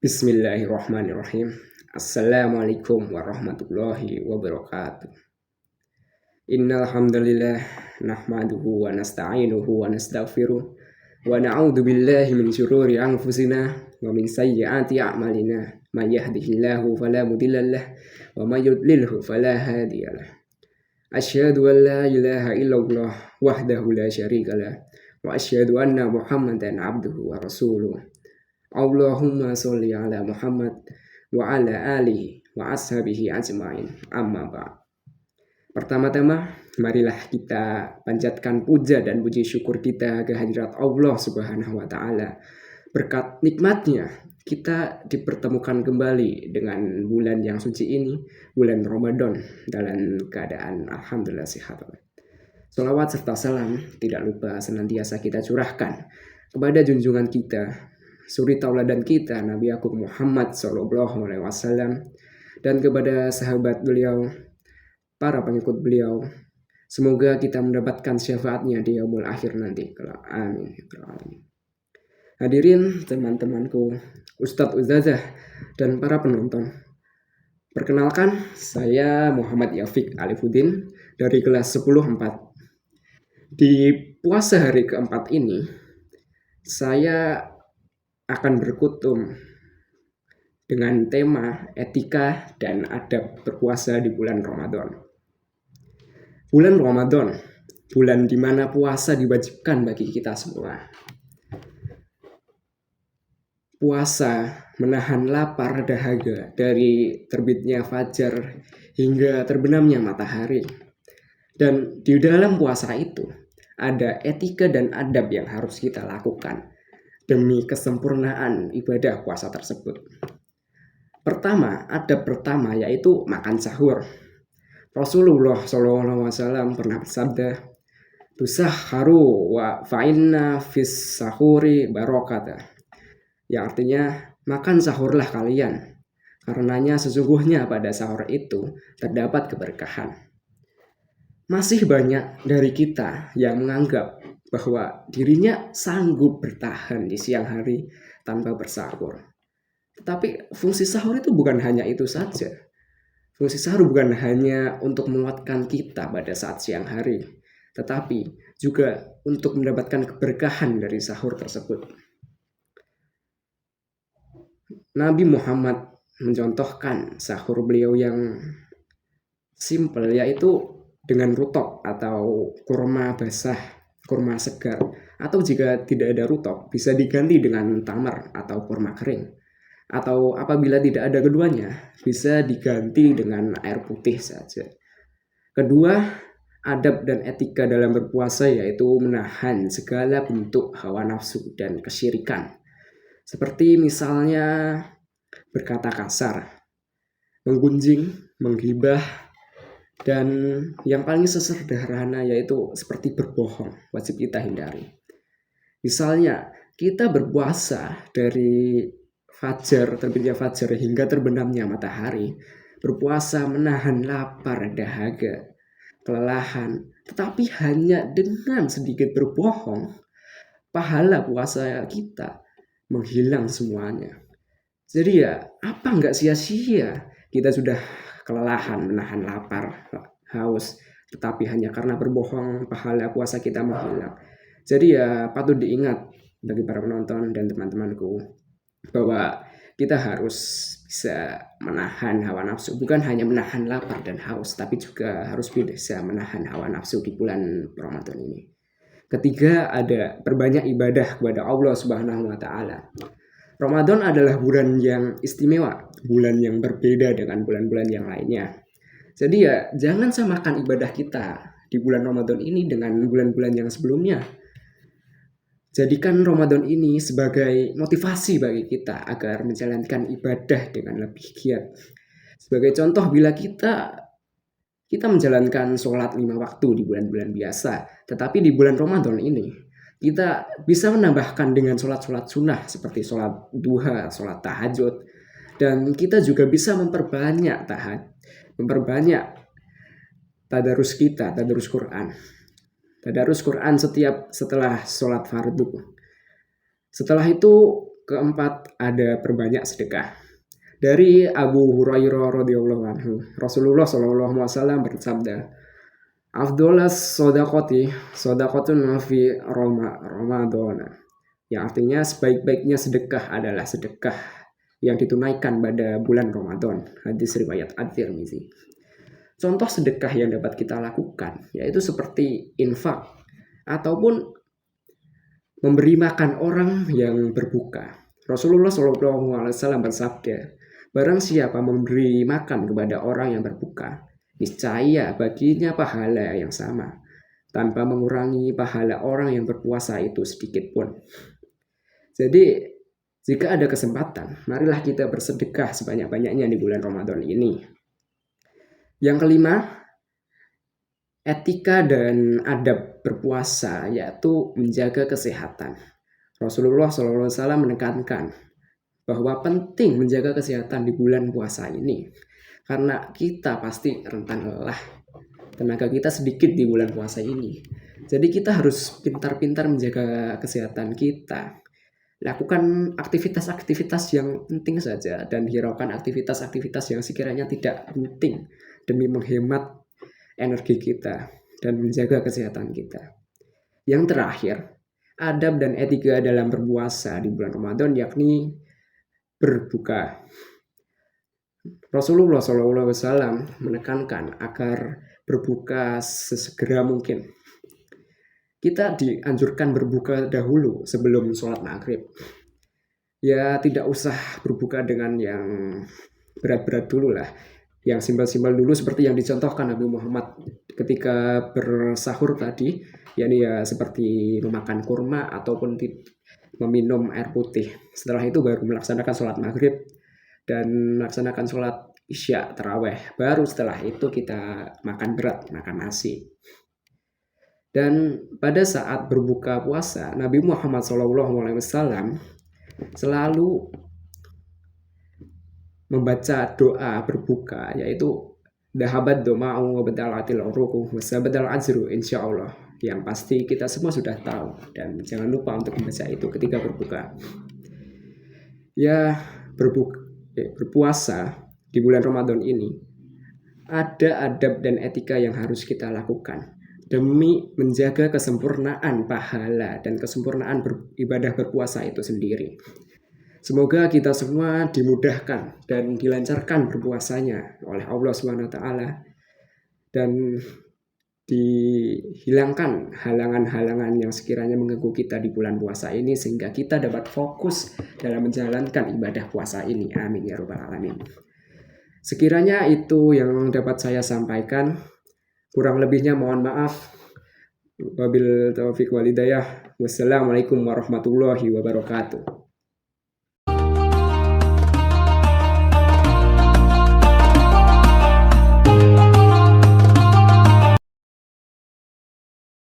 Bismillahirrahmanirrahim. Assalamualaikum warahmatullahi wabarakatuh. Innal hamdalillah nahmaduhu wa nasta'inuhu wa nastaghfiruh wa na'udzu billahi min syururi anfusina wa min sayyiati a'malina. May yahdihillahu fala mudhillalah wa may yudlilhu fala hadiyalah. Asyhadu an la ilaha illallah wahdahu la syarikalah wa asyhadu anna Muhammadan abduhu wa rasuluh. Allahumma sholli ala Muhammad wa ala alihi wa ashabihi ajma'in. Amma ba'd. Pertama-tama, marilah kita panjatkan puja dan puji syukur kita kehadirat Allah Subhanahu wa taala. Berkat nikmatnya kita dipertemukan kembali dengan bulan yang suci ini, bulan Ramadan, dalam keadaan alhamdulillah sehat. Sholawat serta salam tidak lupa senantiasa kita curahkan kepada junjungan kita, suri tauladan kita, Nabi Agung Muhammad SAW, dan kepada sahabat beliau, para pengikut beliau. Semoga kita mendapatkan syafaatnya di yaumul akhir nanti. Amin. Hadirin teman-temanku, Ustadz Ustazah, dan para penonton. Perkenalkan, saya Muhammad Yafiq Alifuddin dari kelas 10-4. Di puasa hari keempat ini, saya akan berkutum dengan tema etika dan adab berpuasa di bulan Ramadan. Bulan Ramadan, bulan di mana puasa diwajibkan bagi kita semua. Puasa menahan lapar dahaga dari terbitnya fajar hingga terbenamnya matahari. Dan di dalam puasa itu ada etika dan adab yang harus kita lakukan demi kesempurnaan ibadah puasa tersebut. Adab pertama yaitu makan sahur. Rasulullah SAW pernah bersabda, "Tusahharu wa fa'inna fis sahuri barakata." Yang artinya, makan sahurlah kalian, karenanya sesungguhnya pada sahur itu terdapat keberkahan. Masih banyak dari kita yang menganggap bahwa dirinya sanggup bertahan di siang hari tanpa bersahur. Tetapi fungsi sahur itu bukan hanya itu saja. Fungsi sahur bukan hanya untuk menguatkan kita pada saat siang hari, tetapi juga untuk mendapatkan keberkahan dari sahur tersebut. Nabi Muhammad mencontohkan sahur beliau yang simple, yaitu dengan rutok atau kurma basah, kurma segar, atau jika tidak ada rutok bisa diganti dengan tamar atau kurma kering, atau apabila tidak ada keduanya bisa diganti dengan air putih saja. Kedua, adab dan etika dalam berpuasa yaitu menahan segala bentuk hawa nafsu dan kesyirikan, seperti misalnya berkata kasar, menggunjing, menggibah, dan yang paling sesederhana yaitu seperti berbohong, wajib kita hindari. Misalnya, kita berpuasa dari terbitnya fajar hingga terbenamnya matahari, berpuasa menahan lapar, dahaga, kelelahan, tetapi hanya dengan sedikit berbohong, pahala puasa kita menghilang semuanya. Jadi ya, apa nggak sia-sia kita sudah kelelahan menahan lapar, haus, tetapi hanya karena berbohong pahala puasa kita menghilang. Jadi ya patut diingat bagi para penonton dan teman-temanku bahwa kita harus bisa menahan hawa nafsu, bukan hanya menahan lapar dan haus, tapi juga harus bisa menahan hawa nafsu di bulan Ramadan ini. Ketiga, ada perbanyak ibadah kepada Allah Subhanahu wa taala. Ramadan adalah bulan yang istimewa, bulan yang berbeda dengan bulan-bulan yang lainnya. Jadi ya jangan samakan ibadah kita di bulan Ramadan ini dengan bulan-bulan yang sebelumnya. Jadikan Ramadan ini sebagai motivasi bagi kita agar menjalankan ibadah dengan lebih giat. Sebagai contoh, bila kita menjalankan sholat 5 waktu di bulan-bulan biasa, tetapi di bulan Ramadan ini kita bisa menambahkan dengan sholat-sholat sunnah seperti sholat duha, sholat tahajud, dan kita juga bisa memperbanyak tadarus kita, tadarus Quran. Tadarus Quran setelah sholat fardu. Setelah itu Keempat, ada perbanyak sedekah. Dari Abu Hurairah radhiyallahu anhu, Rasulullah shallallahu alaihi wasallam bersabda, "Afdolas sodakoti, sodakotun fi Ramadan." Yang artinya sebaik-baiknya sedekah adalah sedekah yang ditunaikan pada bulan Ramadan. Hadis riwayat At-Tirmizi. Contoh sedekah yang dapat kita lakukan yaitu seperti infak ataupun memberi makan orang yang berbuka. Rasulullah SAW bersabda, barang siapa memberi makan kepada orang yang berbuka, niscaya baginya pahala yang sama, tanpa mengurangi pahala orang yang berpuasa itu sedikit pun. Jadi, jika ada kesempatan, marilah kita bersedekah sebanyak-banyaknya di bulan Ramadan ini. Yang kelima, etika dan adab berpuasa, yaitu menjaga kesehatan. Rasulullah SAW menekankan bahwa penting menjaga kesehatan di bulan puasa ini, karena kita pasti rentan lelah. Tenaga kita sedikit di bulan puasa ini. Jadi kita harus pintar-pintar menjaga kesehatan kita. Lakukan aktivitas-aktivitas yang penting saja dan hiraukan aktivitas-aktivitas yang sekiranya tidak penting demi menghemat energi kita dan menjaga kesehatan kita. Yang terakhir, adab dan etika dalam berpuasa di bulan Ramadan yakni berbuka. Rasulullah SAW menekankan agar berbuka sesegera mungkin. Kita dianjurkan berbuka dahulu sebelum sholat maghrib. Ya tidak usah berbuka dengan yang berat-berat dulu lah. Yang simpel-simpel dulu seperti yang dicontohkan Nabi Muhammad ketika bersahur tadi. Yakni ya seperti memakan kurma ataupun meminum air putih. Setelah itu baru melaksanakan sholat maghrib dan melaksanakan sholat isya taraweh. Baru setelah itu kita makan berat, makan nasi. Dan pada saat berbuka puasa, Nabi Muhammad SAW selalu membaca doa berbuka, yaitu dahabat doma'u wa badalatil uruku wa sabadal ajru insyaallah. Yang pasti kita semua sudah tahu dan jangan lupa untuk membaca itu ketika berbuka. Ya, berpuasa di bulan Ramadan ini ada adab dan etika yang harus kita lakukan demi menjaga kesempurnaan pahala dan kesempurnaan ibadah berpuasa itu sendiri. Semoga kita semua dimudahkan dan dilancarkan berpuasanya oleh Allah SWT dan dihilangkan halangan-halangan yang sekiranya mengganggu kita di bulan puasa ini sehingga kita dapat fokus dalam menjalankan ibadah puasa ini. Amin ya rabbal alamin. Sekiranya itu yang dapat saya sampaikan. Kurang lebihnya mohon maaf. Wabil taufiq wal hidayah. Wassalamualaikum warahmatullahi wabarakatuh.